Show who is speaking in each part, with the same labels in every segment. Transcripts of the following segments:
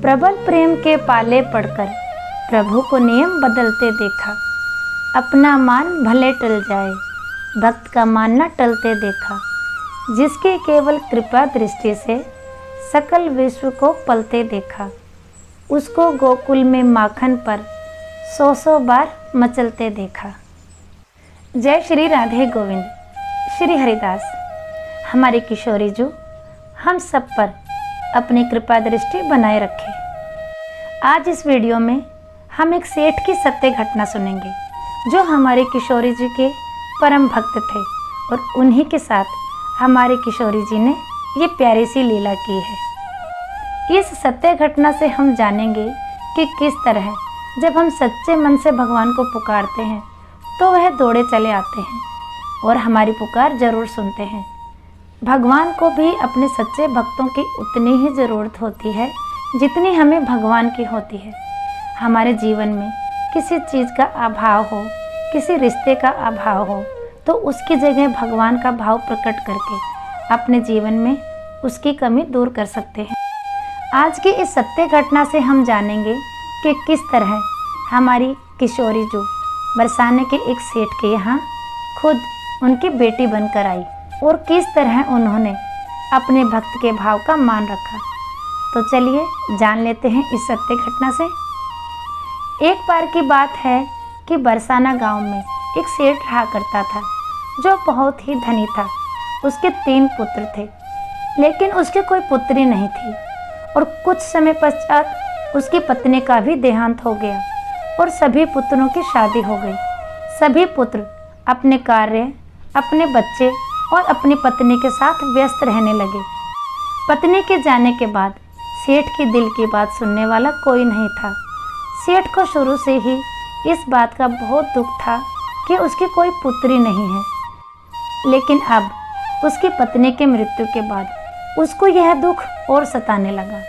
Speaker 1: प्रबल प्रेम के पाले पड़कर प्रभु को नियम बदलते देखा। अपना मान भले टल जाए, भक्त का मान न टलते देखा। जिसकी केवल कृपा दृष्टि से सकल विश्व को पलते देखा। उसको गोकुल में माखन पर 100 बार मचलते देखा। जय श्री राधे गोविंद। श्री हरिदास। हमारी किशोरी जो हम सब पर अपनी कृपा दृष्टि बनाए रखे। आज इस वीडियो में हम एक सेठ की सत्य घटना सुनेंगे जो हमारे किशोरी जी के परम भक्त थे और उन्हीं के साथ हमारे किशोरी जी ने ये प्यारी सी लीला की है। इस सत्य घटना से हम जानेंगे कि किस तरह जब हम सच्चे मन से भगवान को पुकारते हैं तो वह दौड़े चले आते हैं और हमारी पुकार जरूर सुनते हैं। भगवान को भी अपने सच्चे भक्तों की उतनी ही ज़रूरत होती है जितनी हमें भगवान की होती है। हमारे जीवन में किसी चीज़ का अभाव हो, किसी रिश्ते का अभाव हो तो उसकी जगह भगवान का भाव प्रकट करके अपने जीवन में उसकी कमी दूर कर सकते हैं। आज की इस सत्य घटना से हम जानेंगे कि किस तरह हमारी किशोरी जो बरसाने के एक सेठ के यहाँ खुद उनकी बेटी बनकर आई और किस तरह उन्होंने अपने भक्त के भाव का मान रखा। तो चलिए जान लेते हैं इस सत्य घटना से। एक बार की बात है कि बरसाना गांव में एक सेठ रहा करता था जो बहुत ही धनी था। उसके 3 पुत्र थे लेकिन उसकी कोई पुत्री नहीं थी और कुछ समय पश्चात उसकी पत्नी का भी देहांत हो गया और सभी पुत्रों की शादी हो गई। सभी पुत्र अपने कार्य, अपने बच्चे और अपनी पत्नी के साथ व्यस्त रहने लगे। पत्नी के जाने के बाद सेठ की दिल की बात सुनने वाला कोई नहीं था। सेठ को शुरू से ही इस बात का बहुत दुख था कि उसकी कोई पुत्री नहीं है। लेकिन अब उसकी पत्नी के मृत्यु के बाद उसको यह दुख और सताने लगा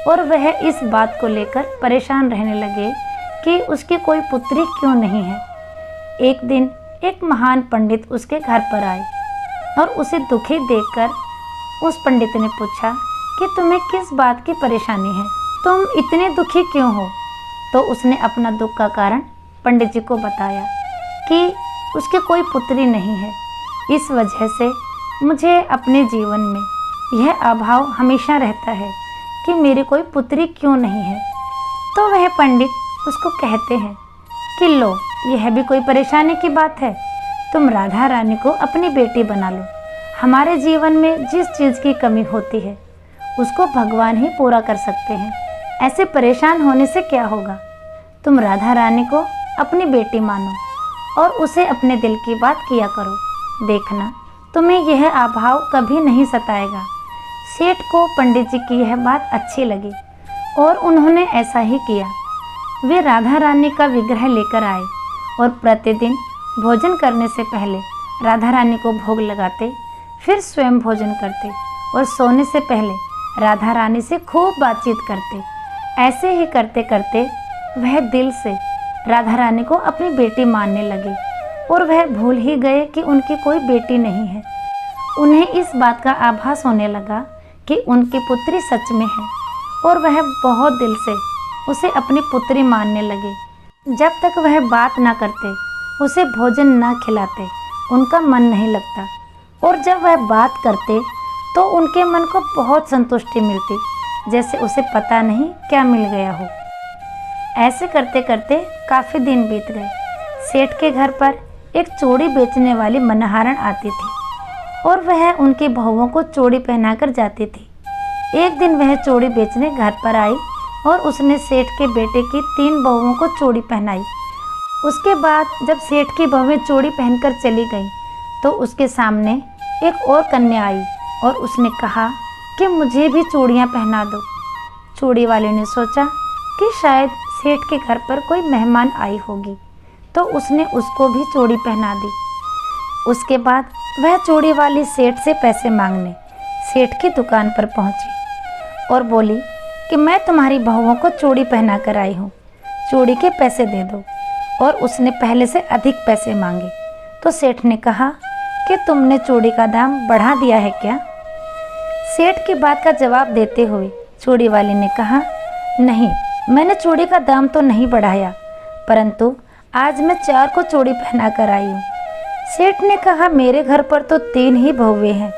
Speaker 1: और वह इस बात को लेकर परेशान रहने लगे कि उसकी कोई पुत्री क्यों नहीं है। एक दिन एक महान पंडित उसके घर पर आए और उसे दुखी देखकर उस पंडित ने पूछा कि तुम्हें किस बात की परेशानी है, तुम इतने दुखी क्यों हो। तो उसने अपना दुख का कारण पंडित जी को बताया कि उसकी कोई पुत्री नहीं है। इस वजह से मुझे अपने जीवन में यह अभाव हमेशा रहता है कि मेरी कोई पुत्री क्यों नहीं है। तो वह पंडित उसको कहते हैं कि लो, यह भी कोई परेशानी की बात है, तुम राधा रानी को अपनी बेटी बना लो। हमारे जीवन में जिस चीज़ की कमी होती है उसको भगवान ही पूरा कर सकते हैं। ऐसे परेशान होने से क्या होगा। तुम राधा रानी को अपनी बेटी मानो और उसे अपने दिल की बात किया करो। देखना, तुम्हें यह अभाव कभी नहीं सताएगा। सेठ को पंडित जी की यह बात अच्छी लगी और उन्होंने ऐसा ही किया। वे राधा रानी का विग्रह लेकर आए और प्रतिदिन भोजन करने से पहले राधा रानी को भोग लगाते, फिर स्वयं भोजन करते और सोने से पहले राधा रानी से खूब बातचीत करते। ऐसे ही करते करते वह दिल से राधा रानी को अपनी बेटी मानने लगे और वह भूल ही गए कि उनकी कोई बेटी नहीं है। उन्हें इस बात का आभास होने लगा कि उनकी पुत्री सच में है और वह बहुत दिल से उसे अपनी पुत्री मानने लगे। जब तक वह बात ना करते, उसे भोजन ना खिलाते, उनका मन नहीं लगता और जब वह बात करते तो उनके मन को बहुत संतुष्टि मिलती, जैसे उसे पता नहीं क्या मिल गया हो। ऐसे करते करते काफ़ी दिन बीत गए। सेठ के घर पर एक चूड़ी बेचने वाली मनहारन आती थी और वह उनकी बहुओं को चूड़ी पहनाकर जाती थी। एक दिन वह चूड़ी बेचने घर पर आई और उसने सेठ के बेटे की 3 बहुओं को चूड़ी पहनाई। उसके बाद जब सेठ की बहुएं चूड़ी पहनकर चली गईं तो उसके सामने एक और कन्या आई और उसने कहा कि मुझे भी चूड़ियाँ पहना दो। चूड़ी वाले ने सोचा कि शायद सेठ के घर पर कोई मेहमान आई होगी तो उसने उसको भी चूड़ी पहना दी। उसके बाद वह चूड़ी वाली सेठ से पैसे मांगने सेठ की दुकान पर पहुंची और बोली कि मैं तुम्हारी बहुओं को चूड़ी पहना कर आई हूँ, चूड़ी के पैसे दे दो। और उसने पहले से अधिक पैसे मांगे तो सेठ ने कहा कि तुमने चूड़ी का दाम बढ़ा दिया है क्या। सेठ की बात का जवाब देते हुए चूड़ी वाले ने कहा, नहीं, मैंने चूड़ी का दाम तो नहीं बढ़ाया, परंतु आज मैं 4 को चूड़ी पहना कर आई हूँ। सेठ ने कहा, मेरे घर पर तो 3 ही बहुएं हैं।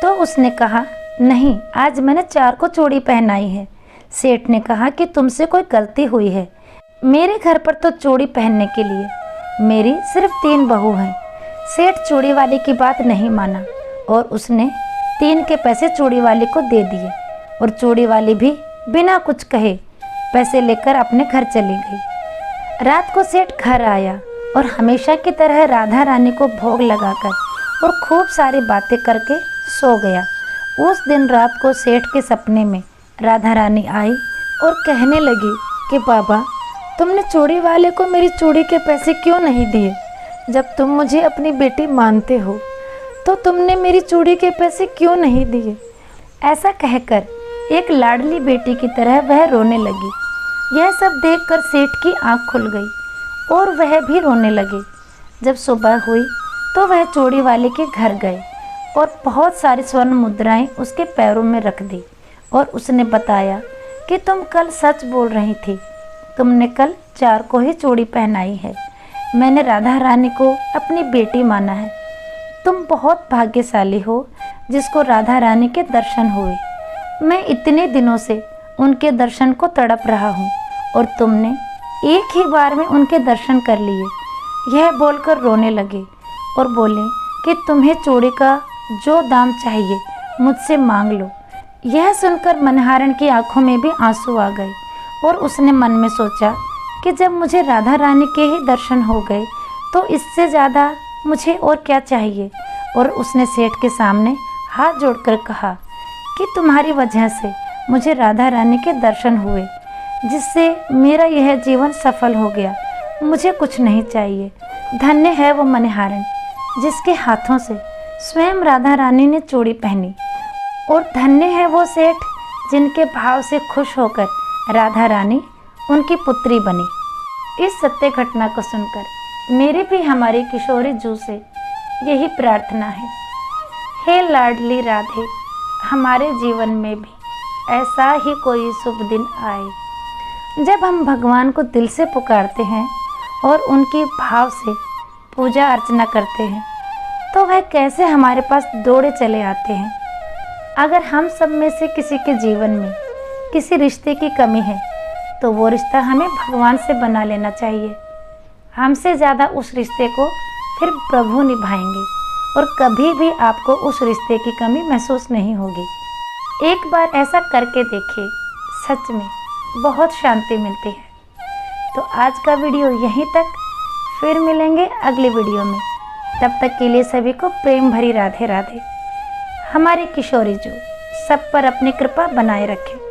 Speaker 1: तो उसने कहा, नहीं, आज मैंने 4 को चूड़ी पहनाई है। सेठ ने कहा कि तुमसे कोई गलती हुई है, मेरे घर पर तो चूड़ी पहनने के लिए मेरी सिर्फ 3 बहू हैं। सेठ चूड़ी वाले की बात नहीं माना और उसने 3 के पैसे चूड़ी वाले को दे दिए और चूड़ी वाली भी बिना कुछ कहे पैसे लेकर अपने घर चली गई। रात को सेठ घर आया और हमेशा की तरह राधा रानी को भोग लगाकर और खूब सारी बातें करके सो गया। उस दिन रात को सेठ के सपने में राधा रानी आई और कहने लगी कि बाबा, तुमने चूड़ी वाले को मेरी चूड़ी के पैसे क्यों नहीं दिए? जब तुम मुझे अपनी बेटी मानते हो तो तुमने मेरी चूड़ी के पैसे क्यों नहीं दिए? ऐसा कहकर एक लाडली बेटी की तरह वह रोने लगी। यह सब देखकर सेठ की आंख खुल गई और वह भी रोने लगे। जब सुबह हुई तो वह चूड़ी वाले के घर गए और बहुत सारी स्वर्ण मुद्राएं उसके पैरों में रख दी और उसने बताया कि तुम कल सच बोल रही थी, तुमने कल 4 को ही चूड़ी पहनाई है। मैंने राधा रानी को अपनी बेटी माना है। तुम बहुत भाग्यशाली हो जिसको राधा रानी के दर्शन हुए। मैं इतने दिनों से उनके दर्शन को तड़प रहा हूँ और तुमने एक ही बार में उनके दर्शन कर लिए। यह बोलकर रोने लगे और बोले कि तुम्हें चूड़ी का जो दाम चाहिए मुझसे मांग लो। यह सुनकर मनहारण की आंखों में भी आंसू आ गए और उसने मन में सोचा कि जब मुझे राधा रानी के ही दर्शन हो गए तो इससे ज़्यादा मुझे और क्या चाहिए। और उसने सेठ के सामने हाथ जोड़कर कहा कि तुम्हारी वजह से मुझे राधा रानी के दर्शन हुए, जिससे मेरा यह जीवन सफल हो गया। मुझे कुछ नहीं चाहिए। धन्य है वो मनहारण जिसके हाथों से स्वयं राधा रानी ने चूड़ी पहनी, और धन्य है वो सेठ जिनके भाव से खुश होकर राधा रानी उनकी पुत्री बनी। इस सत्य घटना को सुनकर मेरी भी हमारी किशोरी जू से यही प्रार्थना है, हे लाडली राधे, हमारे जीवन में भी ऐसा ही कोई शुभ दिन आए जब हम भगवान को दिल से पुकारते हैं और उनके भाव से पूजा अर्चना करते हैं, तो वह कैसे हमारे पास दौड़े चले आते हैं। अगर हम सब में से किसी के जीवन में किसी रिश्ते की कमी है तो वो रिश्ता हमें भगवान से बना लेना चाहिए। हमसे ज़्यादा उस रिश्ते को फिर प्रभु निभाएंगे और कभी भी आपको उस रिश्ते की कमी महसूस नहीं होगी। एक बार ऐसा करके देखिए, सच में बहुत शांति मिलती है। तो आज का वीडियो यहीं तक, फिर मिलेंगे अगले वीडियो में। तब तक के लिए सभी को प्रेम भरी राधे राधे। हमारी किशोरी जू सब पर अपनी कृपा बनाए रखें।